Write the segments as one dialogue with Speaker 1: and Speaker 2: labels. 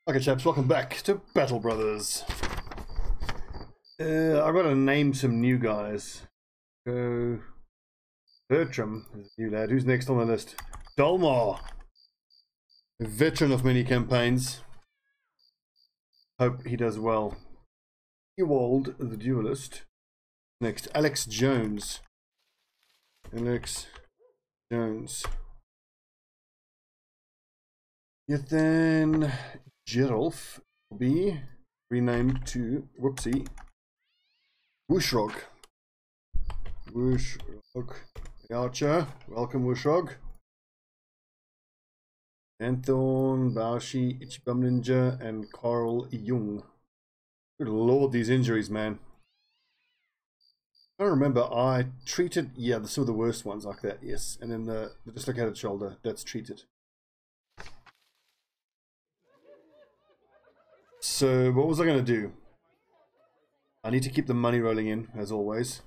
Speaker 1: Okay, chaps, welcome back to Battle Brothers. I've got to name some new guys. Bertram is a new lad. Who's next on the list? Dolmar, a veteran of many campaigns. Hope he does well. Ewald, the duelist. Next, Alex Jones. Alex Jones. Yet then Gerolf will be renamed to whoopsie Wushrog. Wushrog the Archer. Welcome Wushrog. Anton, Baushi, Ichibum Ninja, and Carl Jung. Good lord, these injuries, man. I don't remember, I treated, yeah, some of the worst ones like that, yes. And then the dislocated shoulder, that's treated. So, what was I going to do? I need to keep the money rolling in, as always.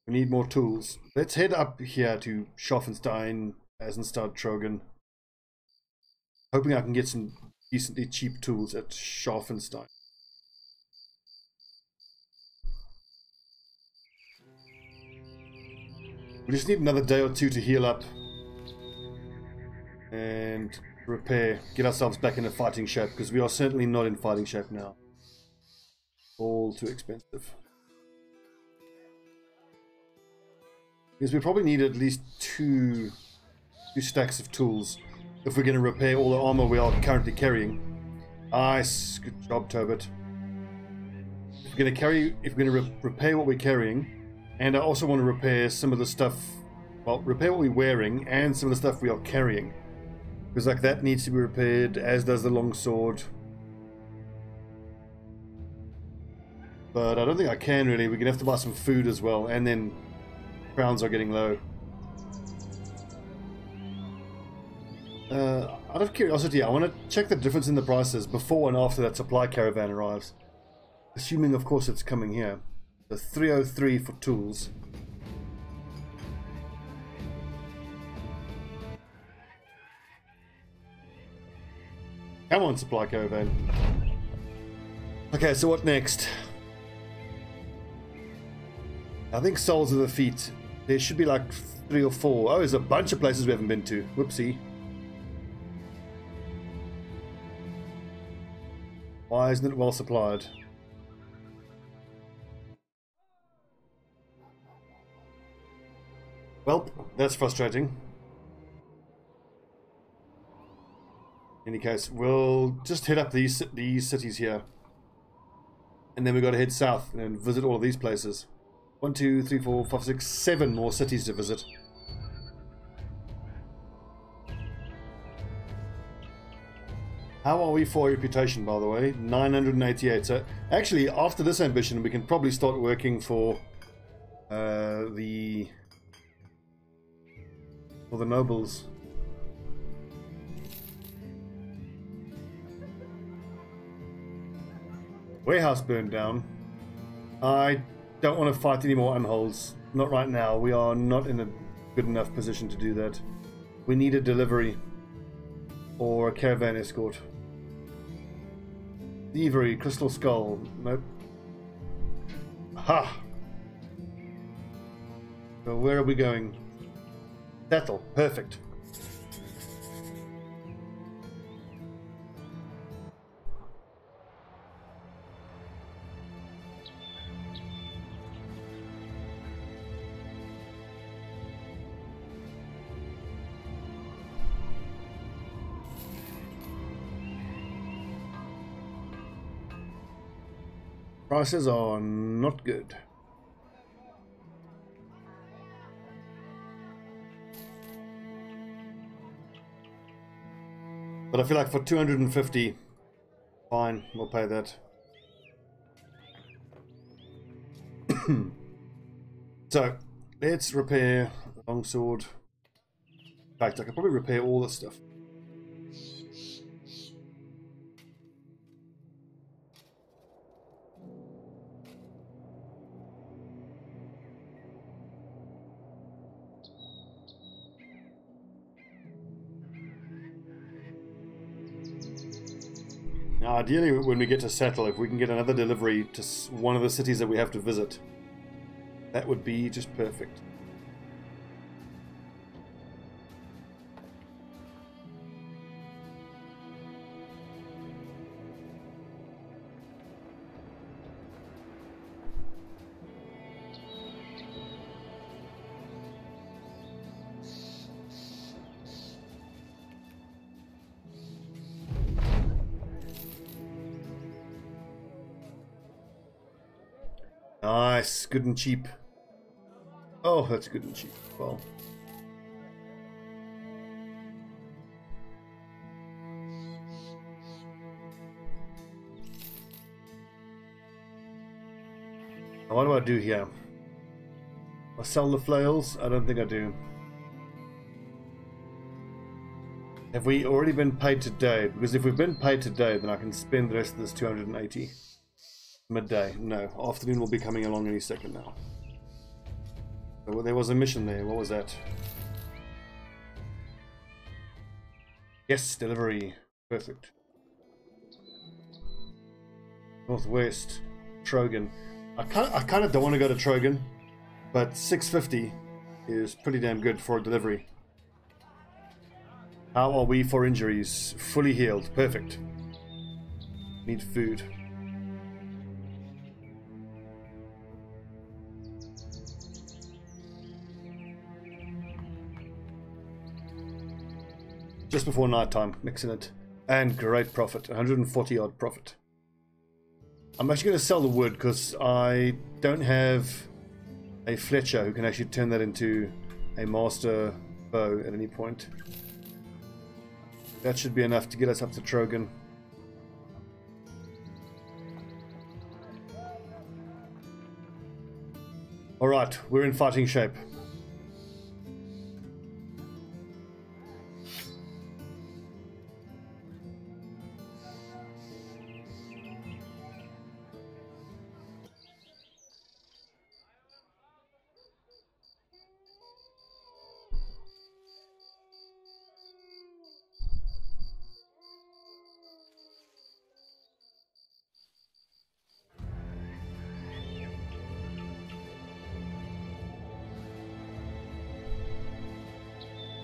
Speaker 1: We need more tools. Let's head up here to Schaffenstein, Eisenstadt, Trogen. Hoping I can get some decently cheap tools at Schaffenstein. We just need another day or two to heal up. And repair, get ourselves back into fighting shape, because we are certainly not in fighting shape now. All too expensive. Because we probably need at least two stacks of tools if we're going to repair all the armor we are currently carrying. Nice, good job, Tobit. If we're going to repair what we're carrying, and I also want to repair some of the stuff, well, repair what we're wearing and some of the stuff we are carrying. Because like that needs to be repaired, as does the longsword. But I don't think I can really. We're going to have to buy some food as well. And then crowns are getting low. Out of curiosity, I want to check the difference in the prices before and after that supply caravan arrives. Assuming, of course, it's coming here. The 303 for tools. Come on, supply caravan. Okay, so what next? I think soles of the feet. There should be like 3 or 4. Oh, there's a bunch of places we haven't been to. Whoopsie. Why isn't it well supplied? Well, that's frustrating. In any case, we'll just head up these cities here. And then we've got to head south and visit all of these places. 1, 2, 3, 4, 5, 6, 7 more cities to visit. How are we for reputation, by the way? 988. So actually, after this ambition, we can probably start working for the nobles. Warehouse burned down. I don't want to fight any more unholds. Not right now. We are not in a good enough position to do that. We need a delivery or a caravan escort. Thievery, Crystal Skull. Nope. Ha! So where are we going? Settle. Perfect. Prices are not good. But I feel like for 250, fine, we'll pay that. So, let's repair the longsword. In fact, I could probably repair all this stuff. Ideally, when we get to settle, if we can get another delivery to one of the cities that we have to visit, that would be just perfect. Nice, good and cheap. Oh, that's good and cheap. Well, now what do I do here? I sell the flails? I don't think I do. Have we already been paid today? Because if we've been paid today, then I can spend the rest of this 280. Midday. No. Afternoon will be coming along any second now. So there was a mission there. What was that? Yes, delivery. Perfect. Northwest. Trogan. I kind of don't want to go to Trogan, but 650 is pretty damn good for a delivery. How are we for injuries? Fully healed. Perfect. Need food. Just before night time, mixing it. And great profit, 140 odd profit. I'm actually going to sell the wood because I don't have a Fletcher who can actually turn that into a master bow at any point. That should be enough to get us up to Trogan. Alright, we're in fighting shape.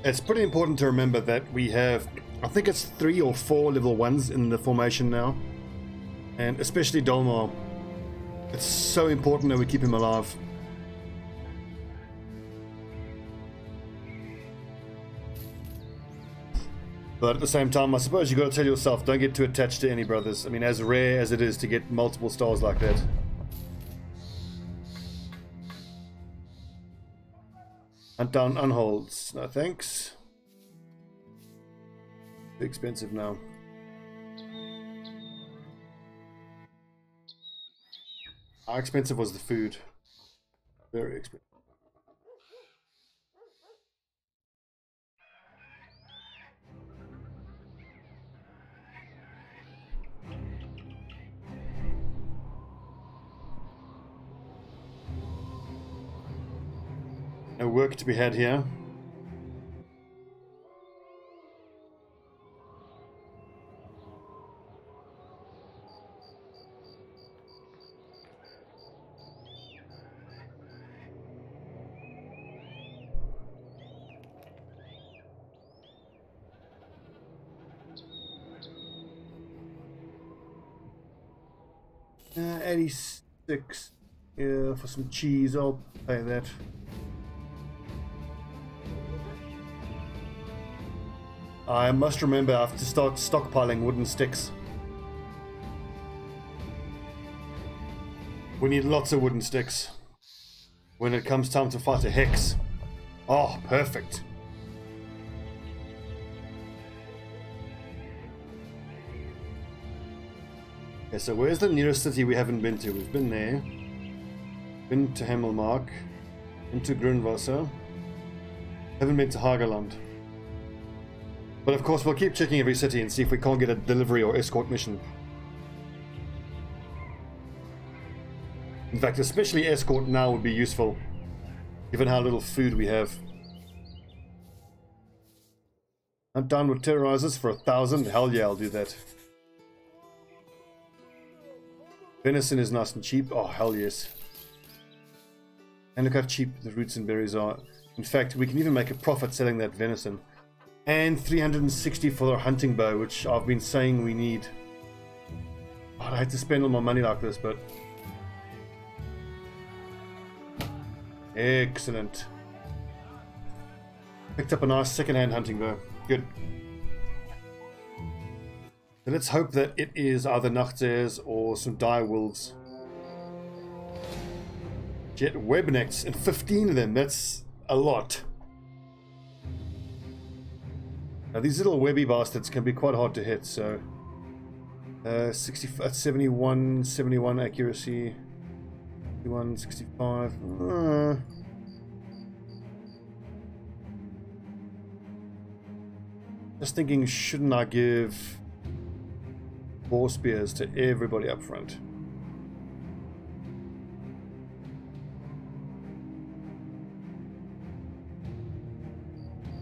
Speaker 1: It's pretty important to remember that we have, I think it's 3 or 4 level 1s in the formation now. And especially Dolmar. It's so important that we keep him alive. But at the same time, I suppose you've got to tell yourself, don't get too attached to any brothers. I mean, as rare as it is to get multiple stars like that. Hunt down unholds. No thanks. Too expensive now. How expensive was the food? Very expensive. No work to be had here. $86. Yeah, for some cheese, I'll pay that. I must remember I have to start stockpiling wooden sticks. We need lots of wooden sticks when it comes time to fight a hex. Oh, perfect. Okay, so where's the nearest city we haven't been to? We've been there. Been to Hemmelmark. Been to Grunwasser. Haven't been to Hagerland. But of course we'll keep checking every city and see if we can't get a delivery or escort mission. In fact, especially escort now would be useful, given how little food we have. Hunt down with terrorizers for 1,000? Hell yeah, I'll do that. Venison is nice and cheap. Oh, hell yes. And look how cheap the roots and berries are. In fact, we can even make a profit selling that venison. And 360 for our hunting bow, which I've been saying we need. Oh, I hate to spend all my money like this, but... Excellent. Picked up a nice second-hand hunting bow. Good. So let's hope that it is either nachtzeers or some dire wolves. Jet webnecks, and 15 of them. That's a lot. Now these little webby bastards can be quite hard to hit, so 71 accuracy, 61, 65. Just thinking, shouldn't I give boar spears to everybody up front?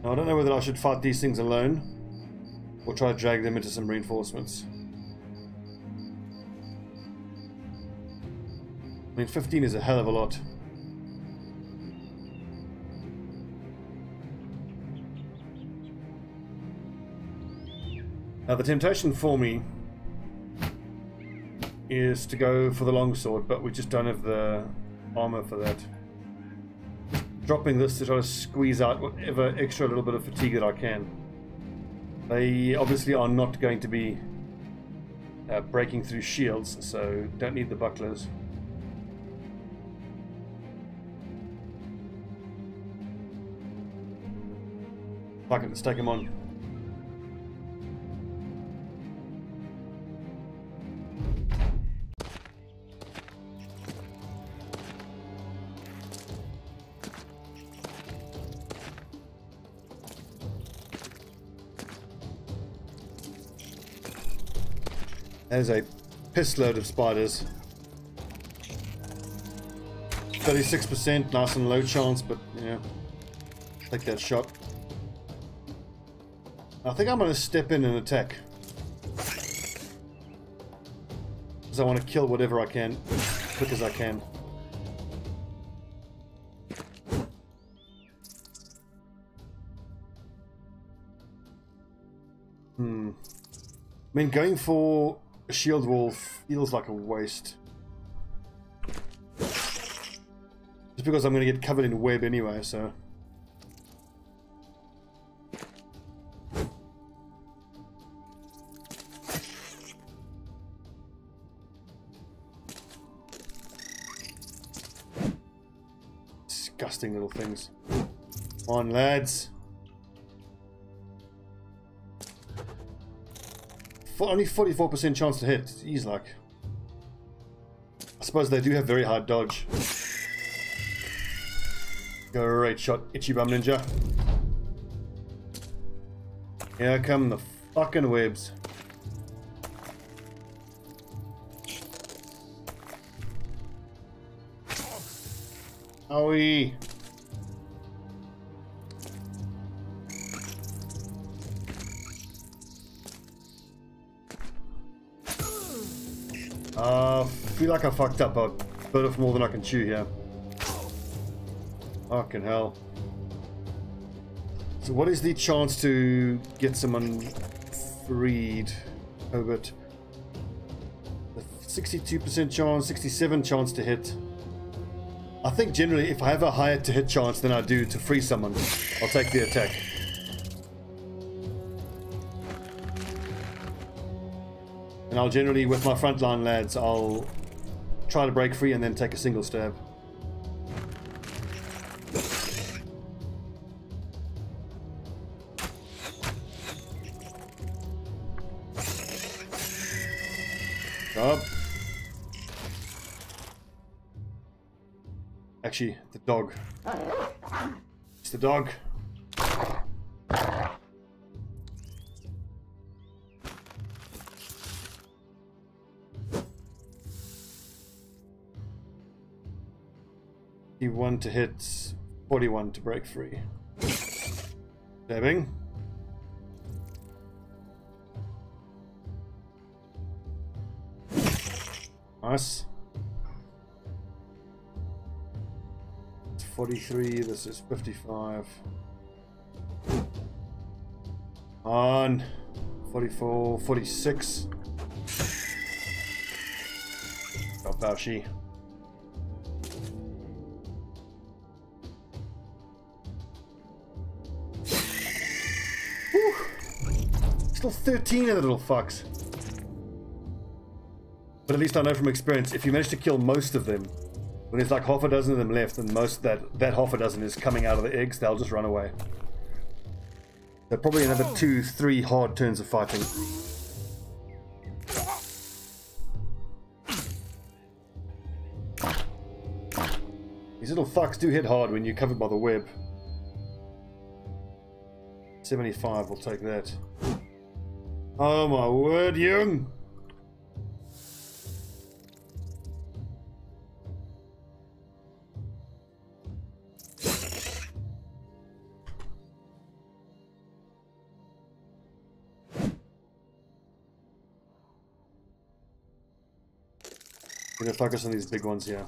Speaker 1: Now, I don't know whether I should fight these things alone or try to drag them into some reinforcements. I mean, 15 is a hell of a lot. Now, the temptation for me is to go for the longsword, but we just don't have the armor for that. Dropping this to try to squeeze out whatever extra little bit of fatigue that I can. They obviously are not going to be breaking through shields, so don't need the bucklers. Fuck it, let's take him on. There's a piss load of spiders. 36%, nice and low chance, but yeah, take that shot. I think I'm going to step in and attack, because I want to kill whatever I can as quick as I can. I mean, going for a shield wall feels like a waste. Just because I'm going to get covered in web anyway, so... Disgusting little things. Come on, lads. Only 44% chance to hit. Jeez, like. I suppose they do have very hard dodge. Great shot, Itchy Bum Ninja. Here come the fucking webs. Owie. I feel like I fucked up a bit of more than I can chew here. Fucking hell. So what is the chance to get someone freed? Oh, but 62% chance, 67% chance to hit. I think generally if I have a higher to hit chance than I do to free someone, I'll take the attack. And I'll generally, with my frontline lads, I'll try to break free and then take a single stab. Job. Actually, the dog. It's the dog. One to hit, 41 to break free. Stabbing. Nice. It's 43, this is 55. On 44, 46. Got Baoshi. Still 13 of the little fucks. But at least I know from experience, if you manage to kill most of them, when there's like half a dozen of them left, and most that half a dozen is coming out of the eggs, they'll just run away. So probably another 2-3 hard turns of fighting. These little fucks do hit hard when you're covered by the web. 75, we'll take that. Oh my word, Jung! We're gonna focus on these big ones here.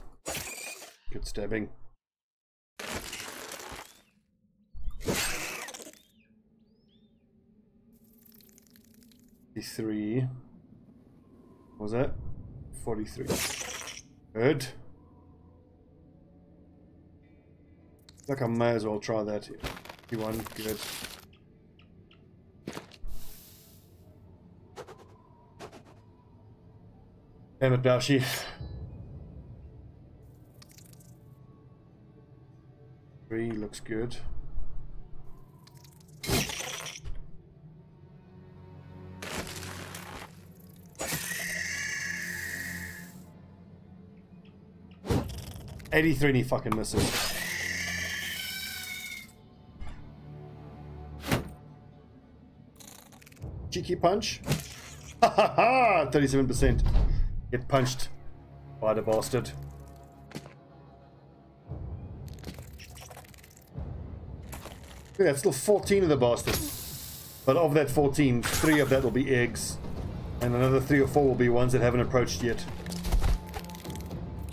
Speaker 1: Good stabbing. What was that? 43. Good. Like I may as well try that. 51. Good. Damn it, Baoshi. Three looks good. $83 and he fucking misses. Cheeky punch. Ha ha ha! 37%. Get punched by the bastard. Look at that, still 14 of the bastard. But of that 14, 3 of that will be eggs. And another 3 or 4 will be ones that haven't approached yet.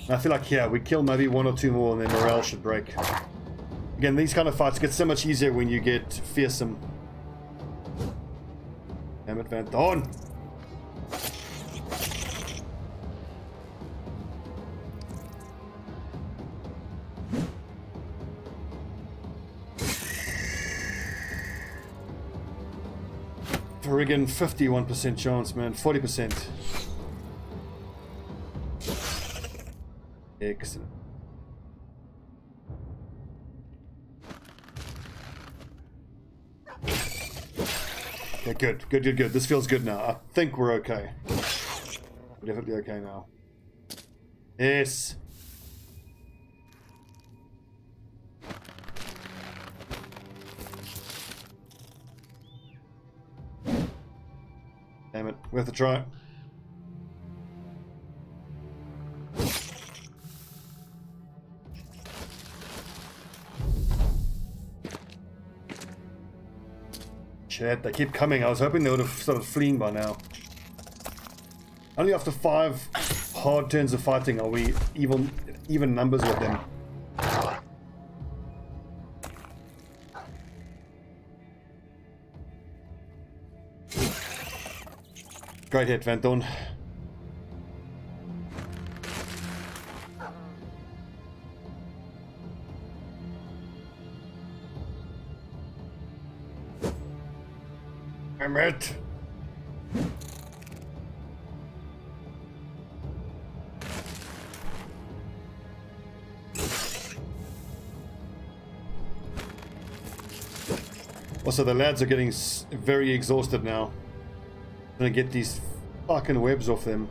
Speaker 1: And I feel like, yeah, we kill maybe 1 or 2 more and then morale should break. Again, these kind of fights get so much easier when you get fearsome. Damn it, Van Dorn! Friggin' 51% chance, man. 40%. Excellent. Okay, good. Good, good, good. This feels good now. I think we're okay. We're definitely okay now. Yes. Damn it. Worth a try. Shit, they keep coming. I was hoping they would have started fleeing by now. Only after 5 hard turns of fighting are we even numbers with them. Great hit, Van Dorn. Damn it. Also, the lads are getting very exhausted now. I'm gonna get these fucking webs off them.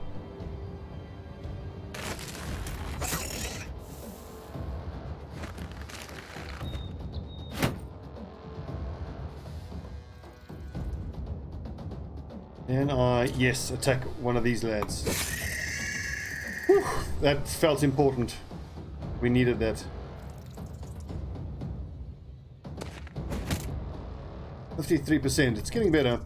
Speaker 1: And yes, attack one of these lads. Whew, that felt important. We needed that. 53%. It's getting better.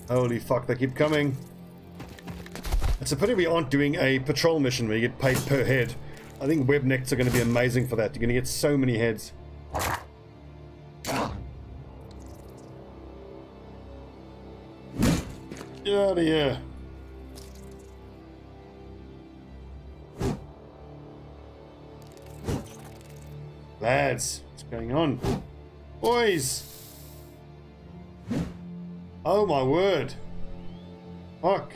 Speaker 1: Holy fuck, they keep coming. It's a pity we aren't doing a patrol mission where you get paid per head. I think web necks are going to be amazing for that. You're going to get so many heads. Get out of here. Lads, what's going on? Boys! Oh my word. Fuck.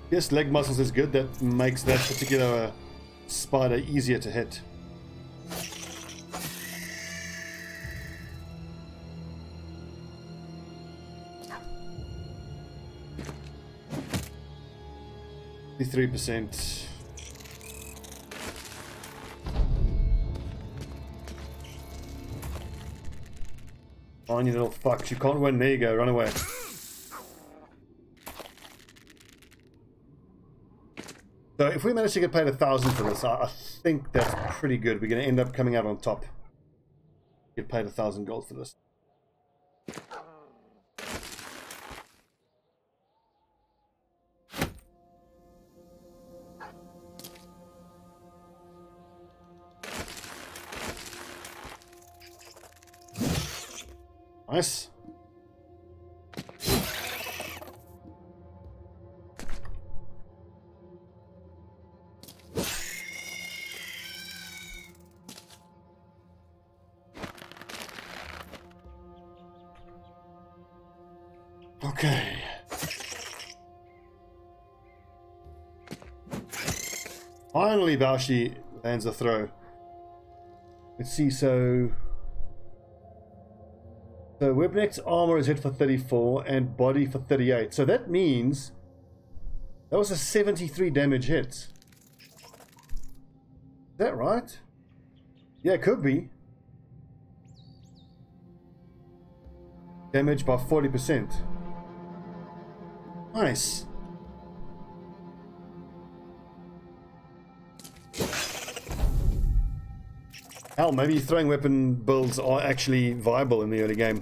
Speaker 1: Yes, leg muscles is good. That makes that particular spider easier to hit. The 3%. On you little fucks, you can't win. There you go, run away. So if we manage to get paid 1,000 for this, I think that's pretty good. We're going to end up coming out on top. Get paid 1,000 gold for this. Nice. Okay. Finally, Baushi lands a throw. Let's see, so Webneck's armor is hit for 34 and body for 38. So that means that was a 73 damage hit. Is that right? Yeah, it could be. Damage by 40%. Nice. Hell, maybe throwing weapon builds are actually viable in the early game.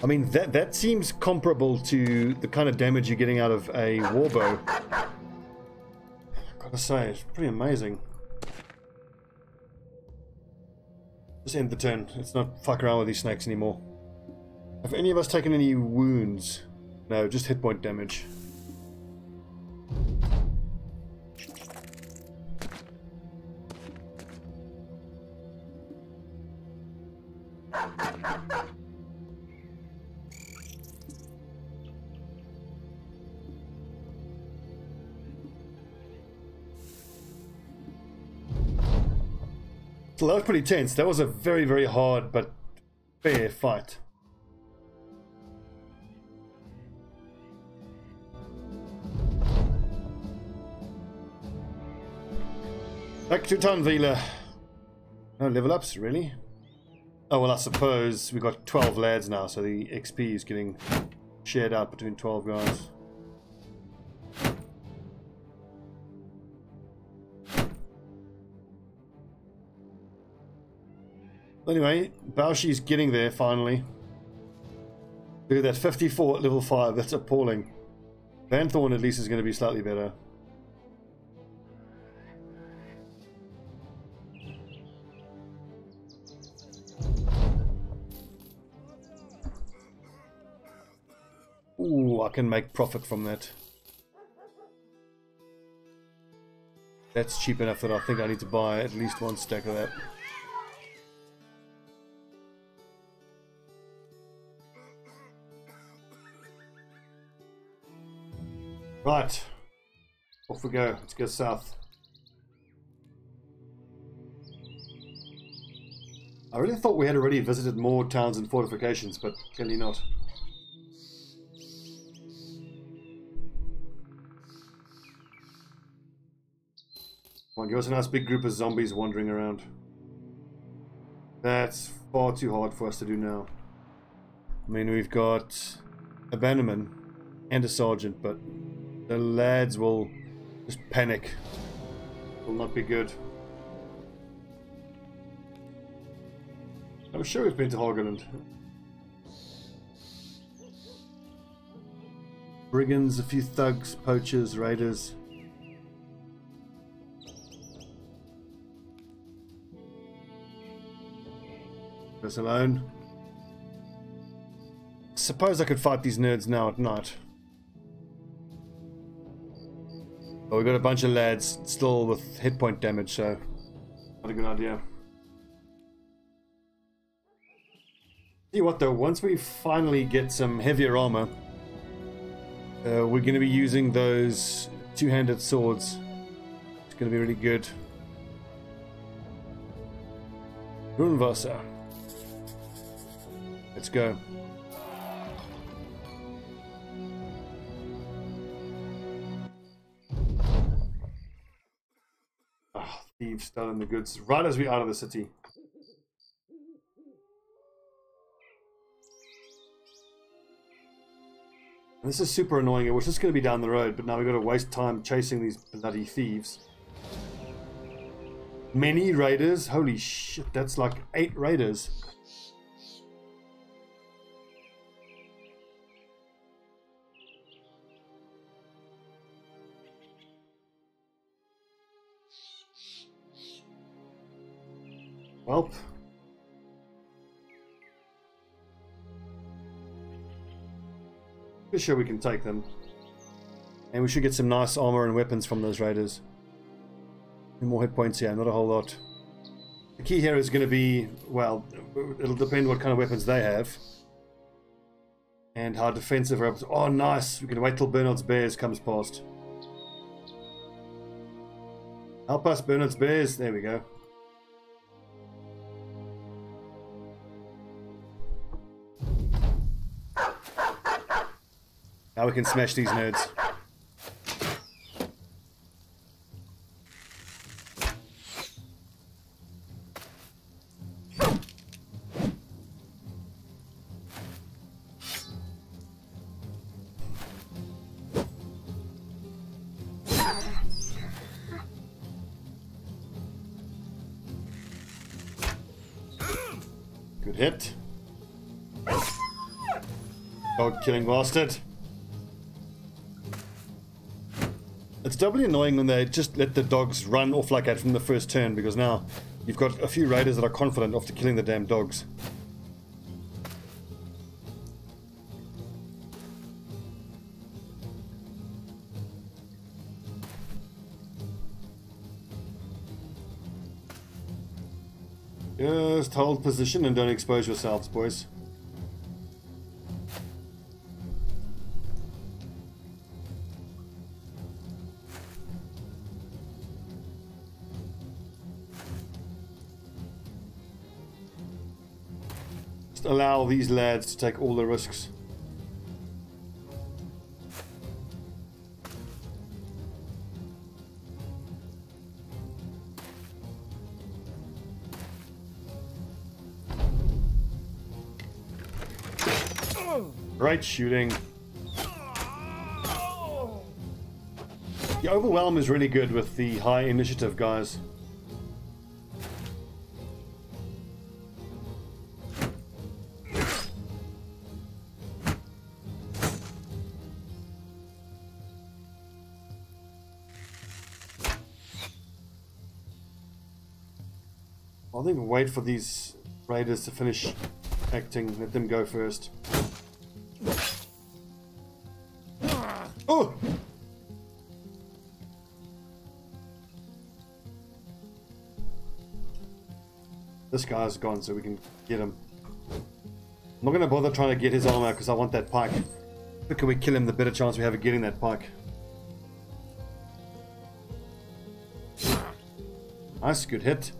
Speaker 1: I mean, that seems comparable to the kind of damage you're getting out of a warbow. Gotta say, it's pretty amazing. Just end the turn. Let's not fuck around with these snakes anymore. Have any of us taken any wounds? No, just hit point damage. So that was pretty tense. That was a very, very hard but fair fight. Back to Tanvila. No level ups, really? Oh, well, I suppose we've got 12 lads now, so the XP is getting shared out between 12 guys. Anyway, Baushi's getting there finally. Look at that, 54 at level 5, that's appalling. Van Thorn at least is going to be slightly better. Ooh, I can make profit from that. That's cheap enough that I think I need to buy at least one stack of that. Right, off we go. Let's go south. I really thought we had already visited more towns and fortifications, but clearly not. Come on, give us a nice big group of zombies wandering around. That's far too hard for us to do now. I mean, we've got a bannerman and a sergeant, but the lads will just panic. Will not be good. I'm sure we've been to Helgoland. Brigands, a few thugs, poachers, raiders. Us alone. Suppose I could fight these nerds now at night. But we've got a bunch of lads still with hit point damage, so not a good idea. See what though, once we finally get some heavier armor, we're going to be using those two-handed swords. It's going to be really good. Runwasser. Let's go. Ah, thieves stealing the goods right as we're out of the city. And this is super annoying. It was just going to be down the road, but now we've got to waste time chasing these bloody thieves. Many raiders? Holy shit, that's like 8 raiders. Welp. Pretty sure we can take them. And we should get some nice armor and weapons from those raiders. And more hit points here, not a whole lot. The key here is going to be, well, it'll depend what kind of weapons they have. And how defensive we're up to. Oh, nice! We can wait till Bernard's Bears comes past. Help us, Bernard's Bears. There we go. Now we can smash these nerds. Good hit. Dog killing bastard. It's doubly annoying when they just let the dogs run off like that from the first turn, because now you've got a few raiders that are confident after killing the damn dogs. Just hold position and don't expose yourselves, boys. Just allow these lads to take all the risks. Great shooting. The overwhelm is really good with the high initiative guys. I think we'll wait for these raiders to finish acting. Let them go first. Oh! This guy's gone, so we can get him. I'm not going to bother trying to get his armor because I want that pike. The quicker we kill him, the better chance we have of getting that pike. Nice, good hit.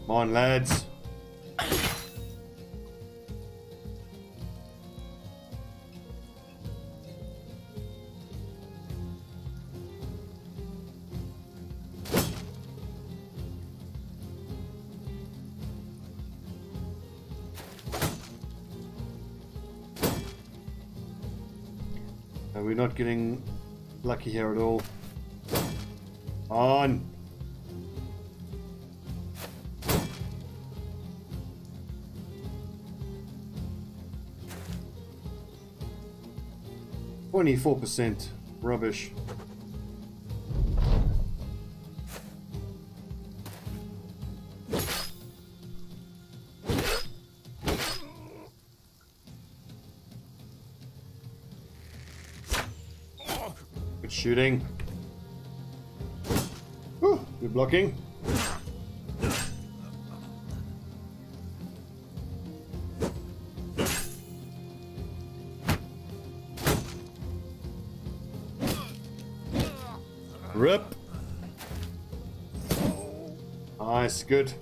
Speaker 1: Come on, lads. We're not getting lucky here at all. On! %, rubbish. Good shooting. Whew, good blocking. Rip. Nice, good.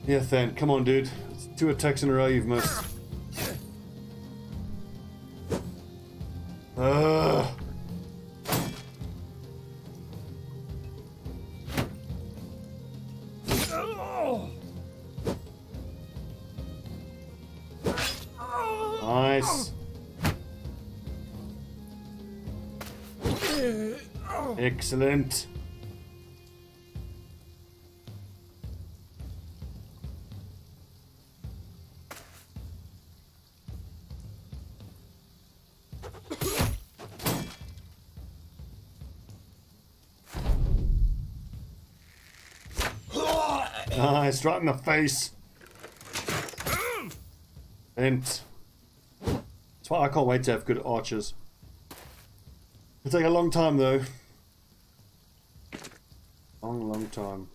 Speaker 1: Yeah, Than, come on, dude. It's 2 attacks in a row you've missed. Nice. Excellent. Nice, right in the face. And that's why I can't wait to have good archers. It'll take a long time though. Long time.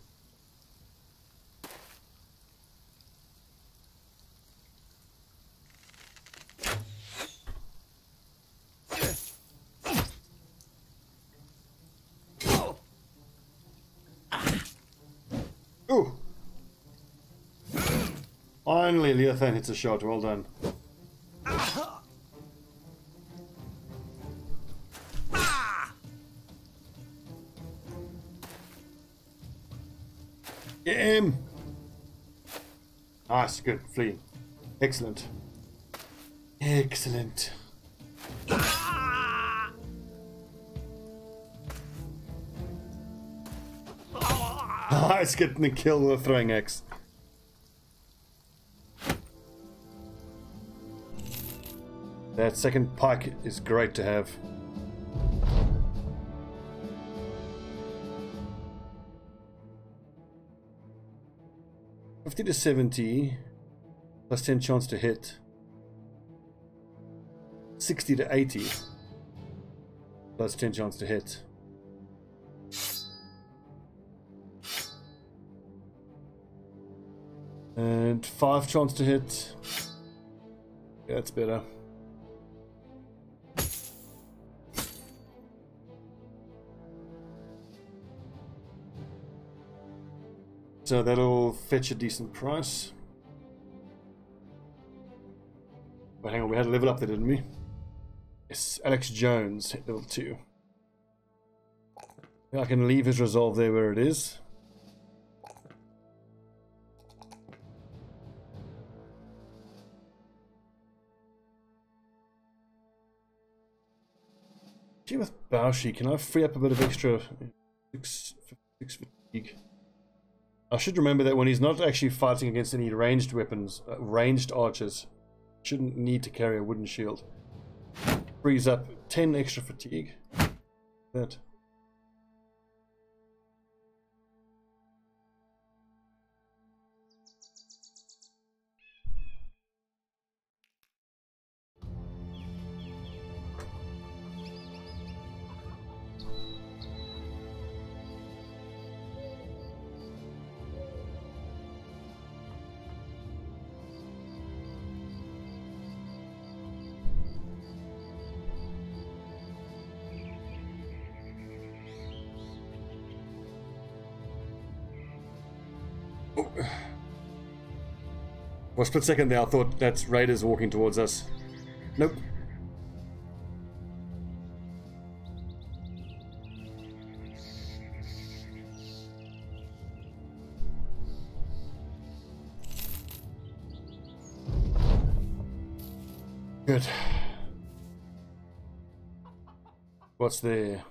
Speaker 1: Ooh! Finally, Leothan hits a shot. Well done. Get him! Nice, good. Flee. Excellent. Excellent. Nice getting the kill with a throwing axe. That second pike is great to have. +50 to 70, +10 chance to hit. 60 to 80, +10 chance to hit. And 5 chance to hit. Yeah, that's better. So that'll fetch a decent price. But hang on, we had a level up there, didn't we? Yes, Alex Jones hit level 2. I can leave his resolve there where it is. Gee, with Baushi, can I free up a bit of extra 6 fatigue? I should remember that when he's not actually fighting against any ranged weapons, ranged archers, shouldn't need to carry a wooden shield. Frees up 10 extra fatigue. That. For a split second there, I thought that's raiders walking towards us. Nope. Good. What's there?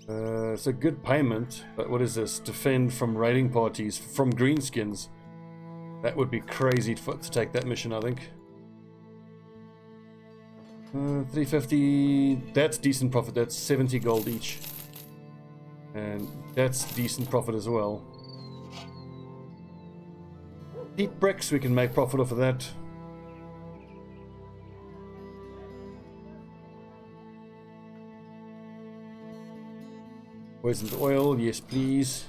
Speaker 1: It's a good payment, but what is this? Defend from raiding parties from greenskins. That would be crazy to take that mission, I think. 350. That's decent profit. That's 70 gold each, and that's decent profit as well. Heat bricks, we can make profit off of that. Poisoned oil, yes please.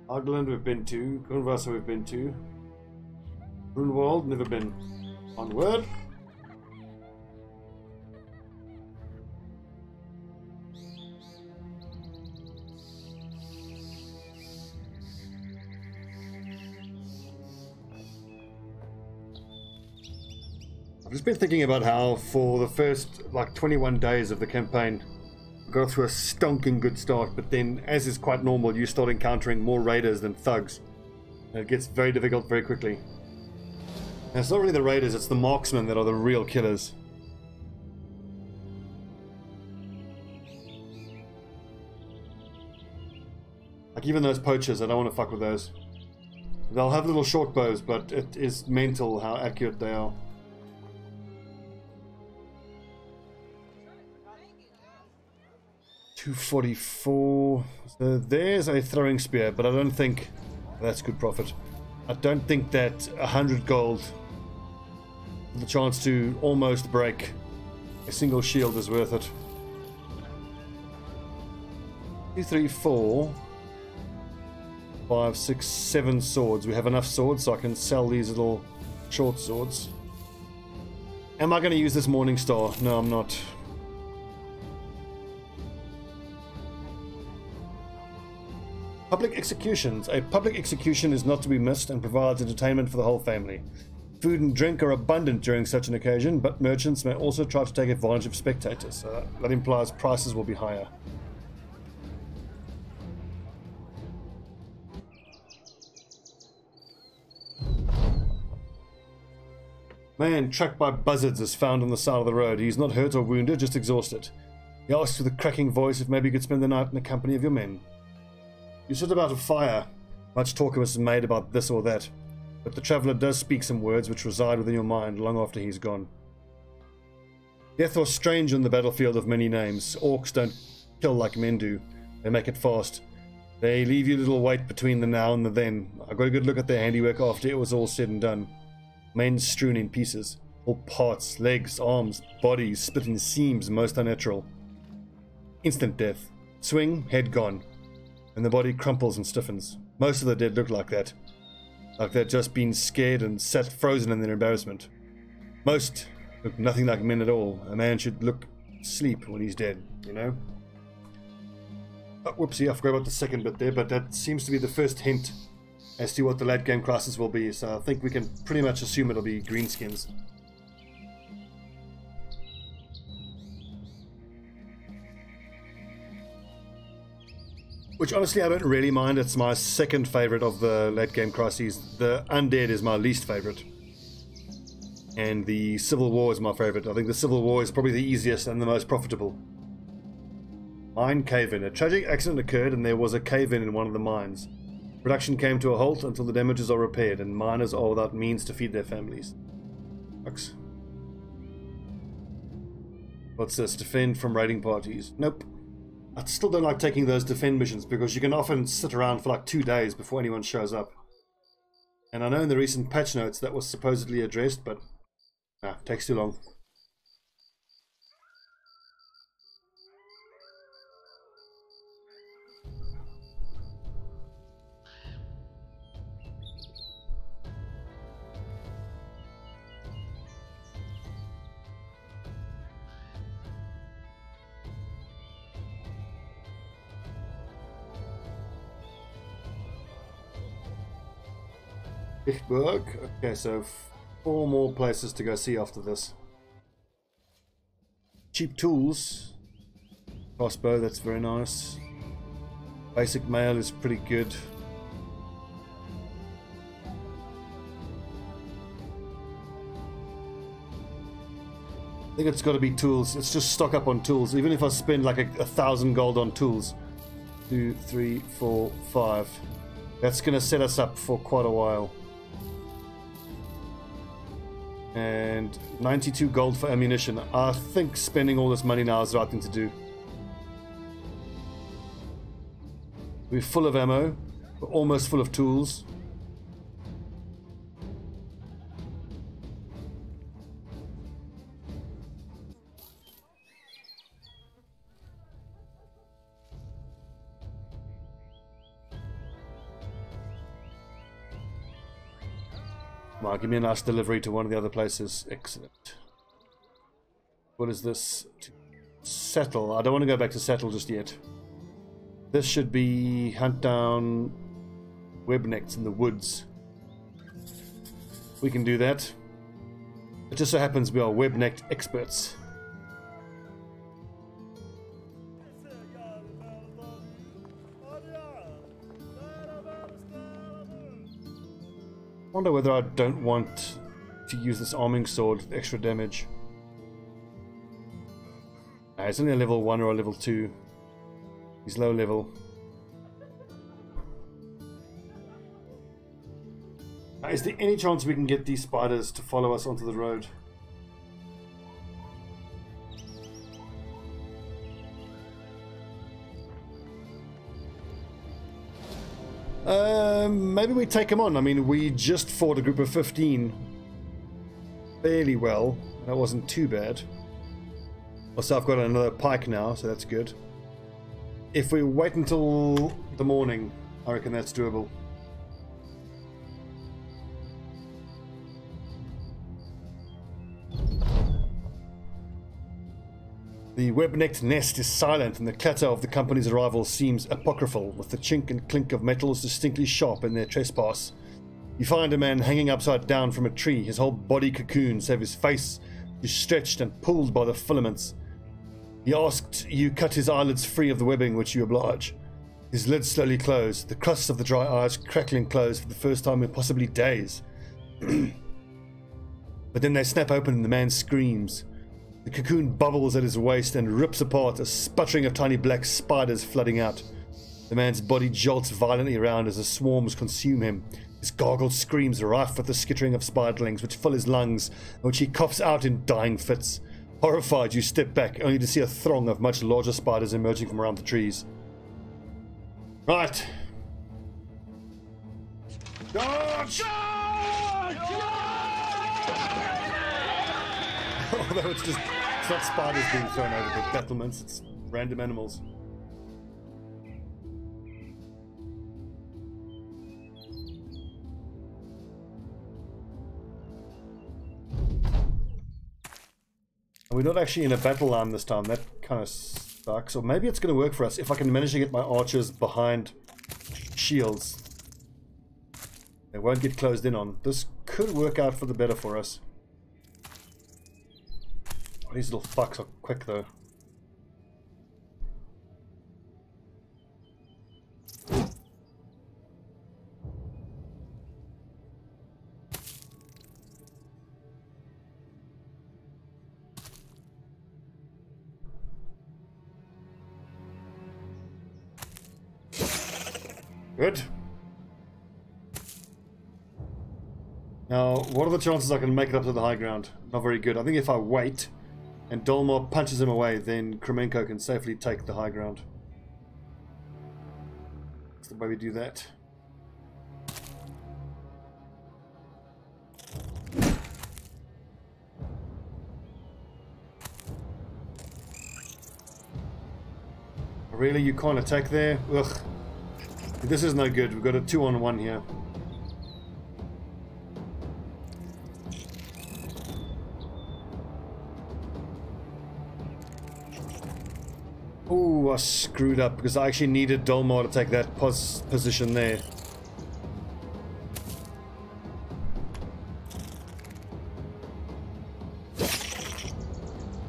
Speaker 1: Argland we've been to, Grunwasser we've been to. Grunwald, never been. Onward. I've just been thinking about how for the first like 21 days of the campaign we got through a stonking good start, but then as is quite normal you start encountering more raiders than thugs and it gets very difficult very quickly. And it's not really the raiders, it's the marksmen that are the real killers. Like even those poachers, I don't want to fuck with those. They'll have little short bows, but it is mental how accurate they are. $244. So there's a throwing spear, but I don't think that's good profit. I don't think that 100 gold, the chance to almost break a single shield, is worth it. 2, 3, 4, 5, 6, 7 swords. We have enough swords so I can sell these little short swords. Am I going to use this Morning Star? No, I'm not. Public executions. A public execution is not to be missed and provides entertainment for the whole family. Food and drink are abundant during such an occasion, but merchants may also try to take advantage of spectators, so that implies prices will be higher. Man tracked by buzzards is found on the side of the road. He's not hurt or wounded, just exhausted. He asks with a cracking voice if maybe you could spend the night in the company of your men. You sit about a fire. Much talk was made about this or that, but the traveller does speak some words which reside within your mind long after he's gone. Death was strange on the battlefield of many names. Orcs don't kill like men do. They make it fast. They leave you a little weight between the now and the then. I got a good look at their handiwork after it was all said and done. Men strewn in pieces. All parts, legs, arms, bodies, split in seams, most unnatural. Instant death. Swing, head gone. And the body crumples and stiffens. Most of the dead look like that. Like they'd just been scared and sat frozen in their embarrassment. Most look nothing like men at all. A man should look sleep when he's dead, you know? Oh, whoopsie, I forgot about the second bit there, but that seems to be the first hint as to what the late game crisis will be, so I think we can pretty much assume it'll be greenskins. Which honestly I don't really mind. It's my second favourite of the late game crises. The Undead is my least favourite. And the Civil War is my favourite. I think the Civil War is probably the easiest and the most profitable. Mine cave-in. A tragic accident occurred and there was a cave-in in one of the mines. Production came to a halt until the damages are repaired and miners are without means to feed their families. Sucks. What's this? Defend from raiding parties. Nope. I still don't like taking those defend missions because you can often sit around for like 2 days before anyone shows up. And I know in the recent patch notes that was supposedly addressed, but nah, takes too long. Okay, so 4 more places to go see after this. Cheap tools. Crossbow, that's very nice. Basic mail is pretty good. I think it's got to be tools. Let's just stock up on tools. Even if I spend like 1,000 gold on tools. 2, 3, 4, 5. That's going to set us up for quite a while. And 92 gold for ammunition. I think spending all this money now is the right thing to do. We're full of ammo. We're almost full of tools. Come on, give me a nice delivery to one of the other places. Excellent. What is this? Settle. I don't want to go back to Settle just yet. This should be hunt down webnecks in the woods. We can do that. It just so happens we are webnecked experts. I wonder whether I don't want to use this arming sword with extra damage. It's only a level 1 or a level 2. He's low level. Is there any chance we can get these spiders to follow us onto the road? Maybe we take them on. I mean, we just fought a group of 15 fairly well. That wasn't too bad. Also, I've got another pike now, so that's good. If we wait until the morning, I reckon that's doable. The web-necked nest is silent, and the clatter of the company's arrival seems apocryphal, with the chink and clink of metals distinctly sharp in their trespass. You find a man hanging upside down from a tree, his whole body cocooned, save his face is stretched and pulled by the filaments. He asked you cut his eyelids free of the webbing, which you oblige. His lids slowly close, the crusts of the dry eyes crackling close for the first time in possibly days. But then they snap open and the man screams. The cocoon bubbles at his waist and rips apart, a sputtering of tiny black spiders flooding out. The man's body jolts violently around as the swarms consume him. His gargled screams rife with the skittering of spiderlings which fill his lungs, and which he coughs out in dying fits. Horrified, you step back, only to see a throng of much larger spiders emerging from around the trees. Right. Charge! Although it's not spiders being thrown over the battlements, it's random animals. We're not actually in a battle line this time. That kind of sucks. Or maybe it's going to work for us if I can manage to get my archers behind shields. They won't get closed in on. This could work out for the better for us. Oh, these little fucks are quick though. Good. Now, what are the chances I can make it up to the high ground? Not very good. I think if I wait and Dolmar punches him away, then Kremenko can safely take the high ground. That's the way we do that. Really? You can't attack there? Ugh. This is no good. We've got a 2-on-1 here. Oh, I screwed up because I actually needed Dolmar to take that position there.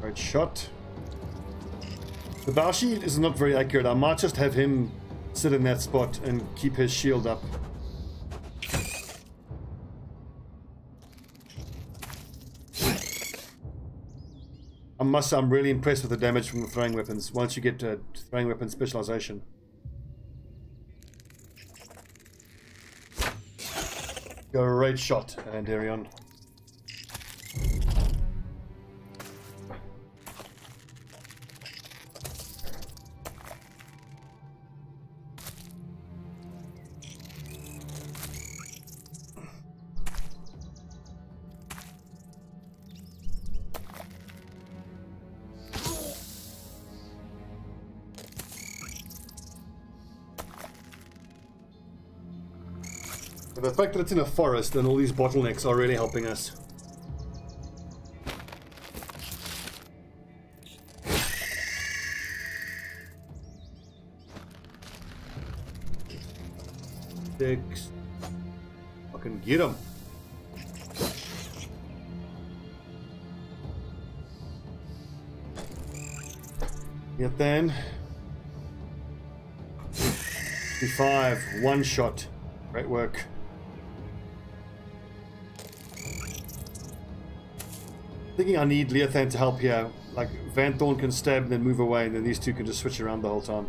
Speaker 1: Right shot. The Baoshi is not very accurate. I might just have him sit in that spot and keep his shield up. I'm really impressed with the damage from the throwing weapons once you get to throwing weapon specialization. Great shot, Andarion. The fact that it's in a forest and all these bottlenecks are really helping us. Six. I can get him. Get then. 55. One shot. Great work. Thinking I need Leothan to help here. Like Van Thorn can stab and then move away, and then these two can just switch around the whole time.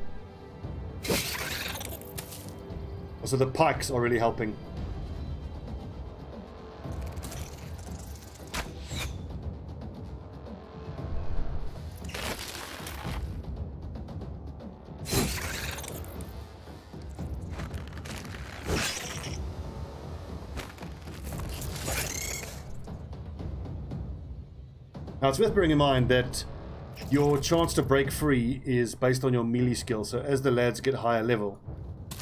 Speaker 1: Also, the pikes are really helping. Now it's worth bearing in mind that your chance to break free is based on your melee skill, so as the lads get higher level,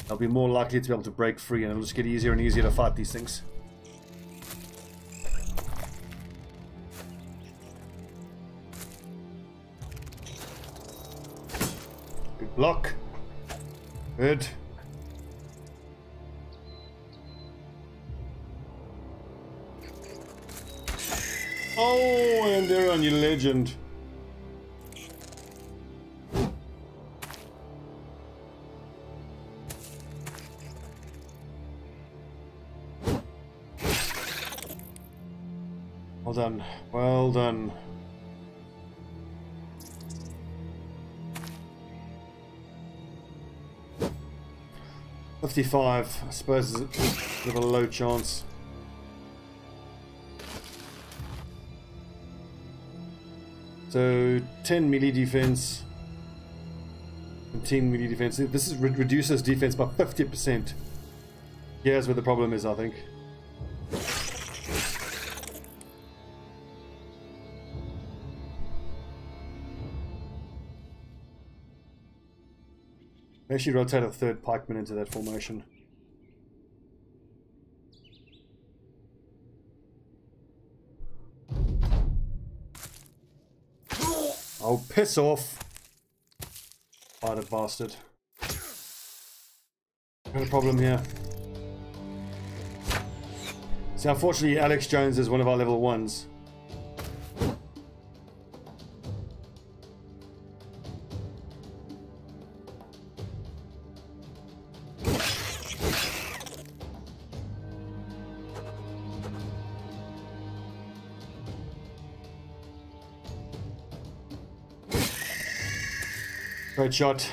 Speaker 1: they'll be more likely to be able to break free, and it'll just get easier and easier to fight these things. Good block. Good. Oh, and they're on, you legend. Well done. Well done. $55. I suppose it's a bit of a low chance. So 10 melee defense, 10 melee defense. This reduces defense by 50%. Here's where the problem is, I think. Actually rotate a third pikeman into that formation. Oh, piss off. Spider bastard. Got a problem here. See, unfortunately, Alex Jones is one of our level 1s. Great shot.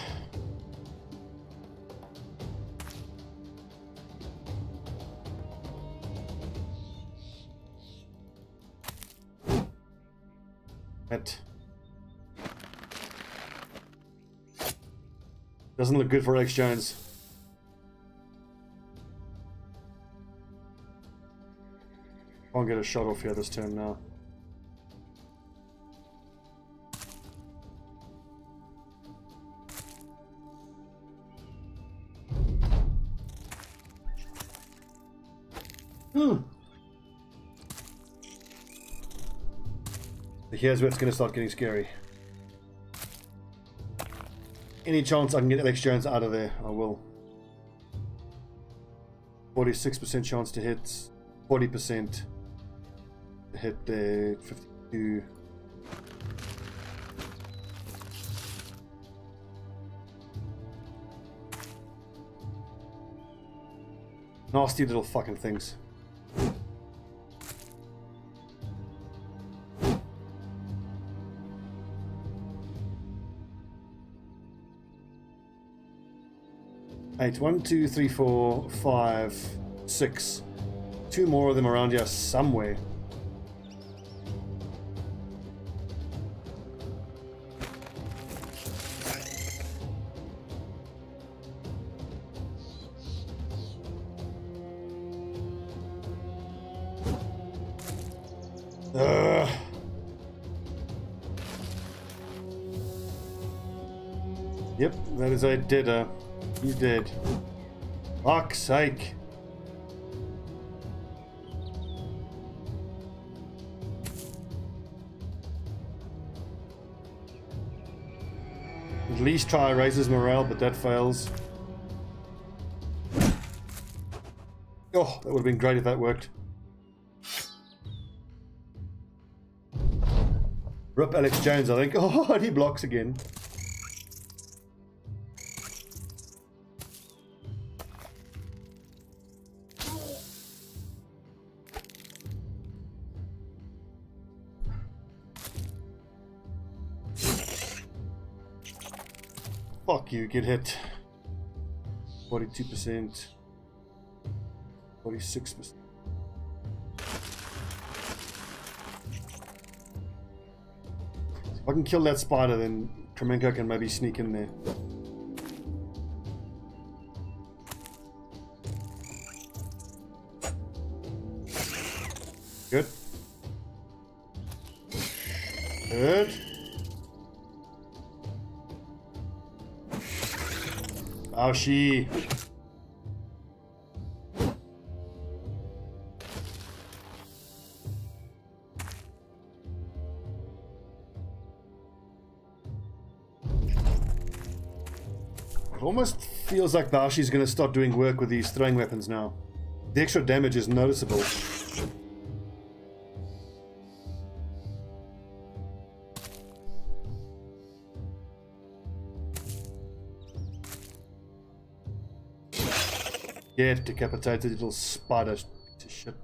Speaker 1: That doesn't look good for Alex Jones. Can't get a shot off here this turn now. Here's where it's going to start getting scary. Any chance I can get Alex Jones out of there, I will. 46% chance to hit, 40% to hit there, 52. Nasty little fucking things. Eight. 1, 2, 3, 4, 5, 6. 2 more of them around here somewhere. Yep, that is a deader. He's dead. Fuck's sake. At least try to raise his morale, but that fails. Oh, that would have been great if that worked. Rip Alex Jones, I think. Oh, and he blocks again. Fuck you, get hit. 42%. 46%. If I can kill that spider, then Kremenko can maybe sneak in there. Good. Good. Oh, she. It almost feels like Baoshi's going to start doing work with these throwing weapons now. The extra damage is noticeable. Get decapitated, little spider shit.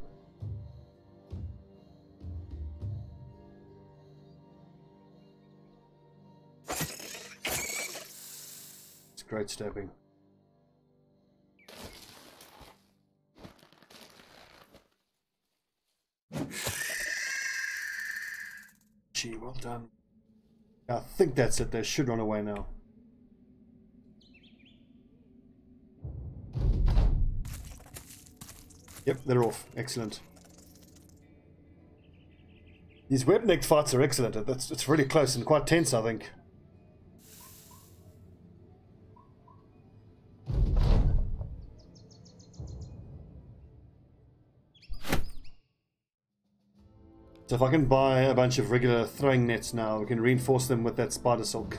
Speaker 1: It's great stabbing. Gee, well done. I think that's it. They should run away now. Yep, they're off. Excellent. These web-necked fights are excellent. It's really close and quite tense, I think. So if I can buy a bunch of regular throwing nets now, we can reinforce them with that spider silk.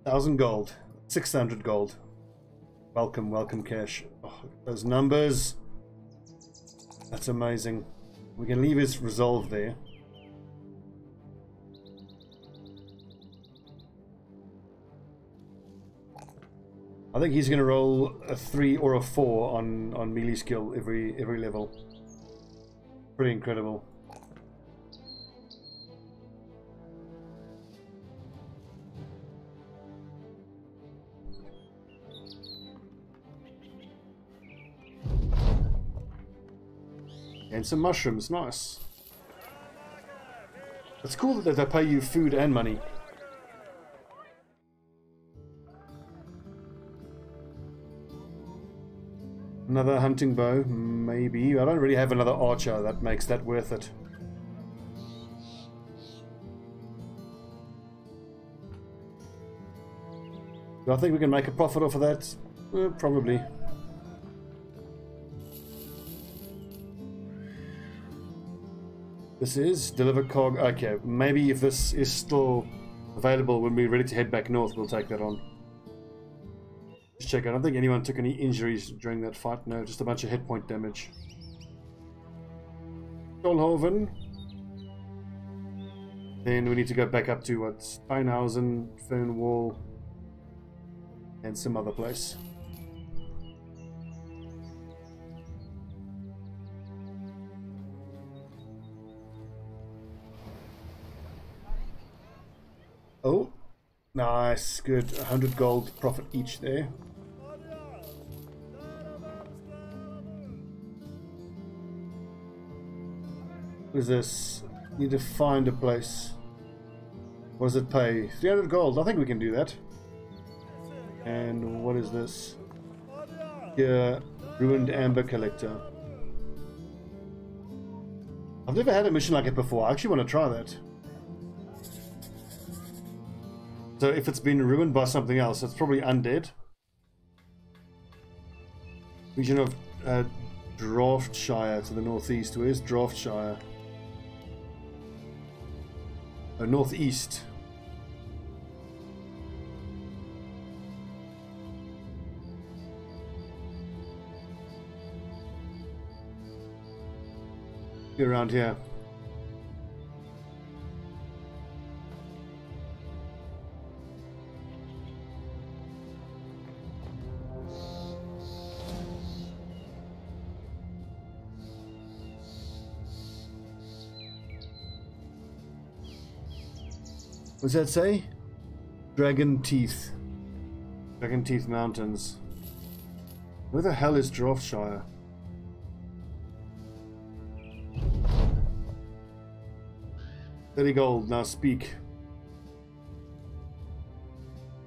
Speaker 1: $1,000 gold. 600 gold. Welcome, welcome cash. Oh, those numbers. That's amazing. We can leave his resolve there. I think he's going to roll a 3 or a 4 on melee skill every level. Pretty incredible. And some mushrooms, nice. It's cool that they pay you food and money. Another hunting bow, maybe. I don't really have another archer that makes that worth it. Do I think we can make a profit off of that? Probably. This is deliver cog. Okay, maybe if this is still available when we're ready to head back north, we'll take that on. Just check. I don't think anyone took any injuries during that fight. No, just a bunch of hit point damage. Stolhoven. Then we need to go back up to what? Steinhausen, Fernwall. and some other place. Oh, nice, good. 100 gold profit each there. What is this? Need to find a place. What does it pay? 300 gold. I think we can do that. And what is this? Here, ruined amber collector. I've never had a mission like it before. I actually want to try that. So if it's been ruined by something else, it's probably undead. Region of Draftshire to the northeast. Where's Draftshire? Oh, northeast. Around here. What does that say? Dragon Teeth. Dragon Teeth Mountains. Where the hell is Draftshire? $30 gold, now speak.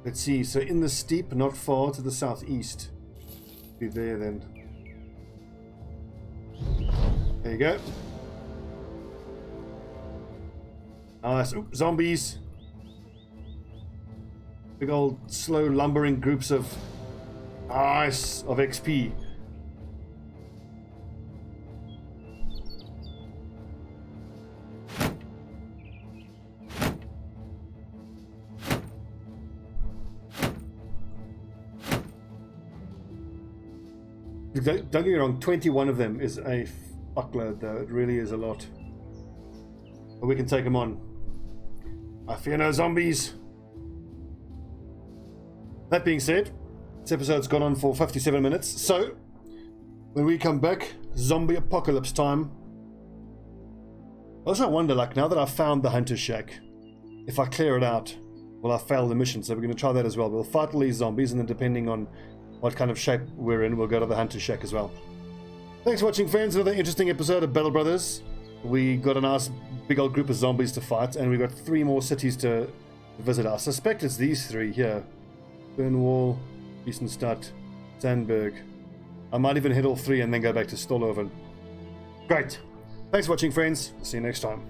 Speaker 1: Let's see, so in the steep, not far to the southeast. Be there then. There you go. Nice. Ooh, zombies. Big old slow lumbering groups of nice of XP. Don't get me wrong, 21 of them is a fuckload though, it really is a lot. But we can take them on. I fear no zombies. That being said, this episode's gone on for 57 minutes, so when we come back, zombie apocalypse time. I also wonder, like, now that I've found the hunter shack, if I clear it out, will I fail the mission? So we're going to try that as well. We'll fight all these zombies, and then depending on what kind of shape we're in, we'll go to the hunter shack as well. Thanks for watching, friends. Another interesting episode of Battle Brothers. We got a nice big old group of zombies to fight, and we've got 3 more cities to visit. I suspect it's these 3 here. Burnwall, Wiesenstadt, Zandberg. I might even hit all 3 and then go back to Stolhoven. Great. Thanks for watching, friends. See you next time.